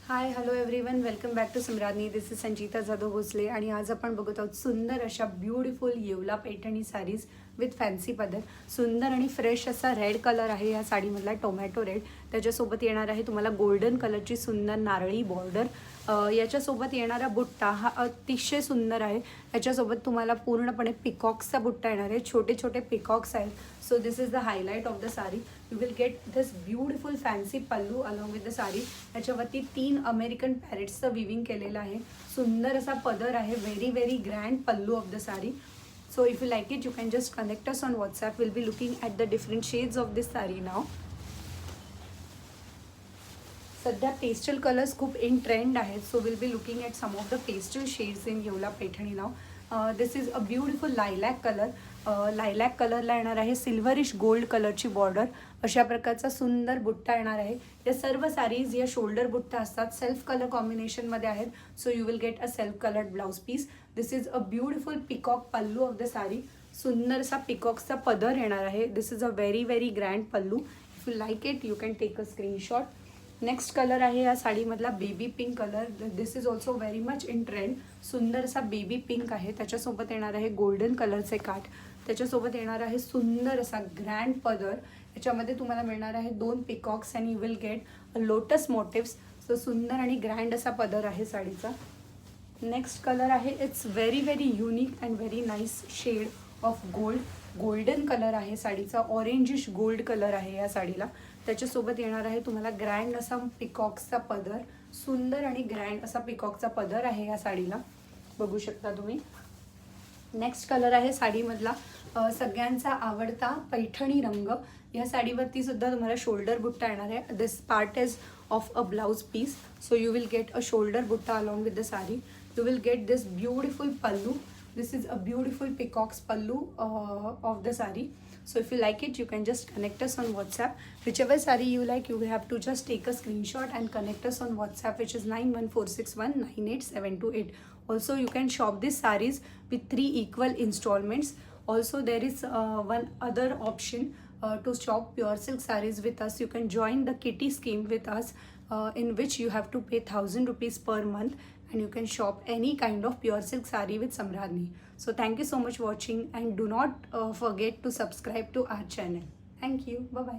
High hello everyone, welcome back to Samradnyi. This is Sanchita Jadhav Bhosale आणि आज आपण बघत आहोत सुंदर अशा beautiful Yeola Paithani sarees with fancy पदर. सुंदर आणि फ्रेश असा रेड कलर आहे या साडीमधला, टोमॅटो रेड. त्याच्यासोबत येणार आहे तुम्हाला गोल्डन कलरची सुंदर नारळी बॉर्डर. याच्यासोबत येणारा बुट्टा हा अतिशय सुंदर आहे. याच्यासोबत तुम्हाला पूर्णपणे पिकॉक्सचा बुट्टा येणार आहे. छोटे छोटे पिकॉक्स आहेत. So this is the highlight of the sari. You will get this beautiful fancy pallu along with the sari. याच्यावरती 3 अमेरिकन पॅरेट्सचं विविंग केलेलं आहे. सुंदर असा पदर आहे. Very very grand pallu of the sari. So if you like it, you can just connect us on WhatsApp. We'll be looking at the different shades of this saree now. सध्या pastel colours खूप in trend आहेत. So will be looking at some of the pastel shades in Yeola Paithani now. This is a beautiful lilac colour. Lilac कलरला येणार आहे silverish gold कलरची border. अशा प्रकारचा सुंदर बुट्टा येणार आहे. या सर्व साडीज या शोल्डर बुट्टा असतात. सेल्फ कलर कॉम्बिनेशनमध्ये आहेत. So you will get a self coloured blouse piece. This is a beautiful peacock pallu of the sari. सुंदरसा पिकॉक्सचा पदर येणार आहे. This is a very very grand pallu. If you like it you can take a screenshot. Next colour आहे या साडीमधला baby pink colour. This is also very much in trend. सुंदरसा baby pink आहे. त्याच्यासोबत येणार आहे गोल्डन कलरचे काठ. त्याच्यासोबत येणार आहे सुंदर असा ग्रँड पदर. याच्यामध्ये तुम्हाला मिळणार आहे 2 पिकॉक्स आणि you will get lotus motifs. So सुंदर आणि ग्रँड असा पदर आहे साडीचा. नेक्स्ट कलर आहे, it's very very unique and very nice shade of gold. Golden colour आहे साडीचा. ऑरेंजिश गोल्ड कलर आहे या साडीला. त्याच्यासोबत येणार आहे तुम्हाला ग्रँड असा पिकॉक्सचा पदर. सुंदर आणि ग्रँड असा पिकॉकचा पदर आहे या साडीला. बघू शकता तुम्ही. नेक्स्ट कलर आहे साडीमधला सगळ्यांचा आवडता पैठणी रंग. या साडीवरती सुद्धा तुम्हाला शोल्डर बुट्टा येणार आहे. This part is of a blouse piece. So you will get a shoulder butta along with the sari. You will get this beautiful pallu. This is a beautiful peacock's pallu of the saree. So if you like it, you can just connect us on WhatsApp. Whichever saree you like, you have to just take a screenshot and connect us on WhatsApp, which is 9146198728. Also, you can shop these sarees with 3 equal installments. Also, there is one other option to shop pure silk sarees with us. You can join the kitty scheme with us, in which you have to pay 1,000 rupees per month. And you can shop any kind of pure silk saree with Samradhani. So thank you so much for watching, and do not forget to subscribe to our channel. Thank you. Bye bye.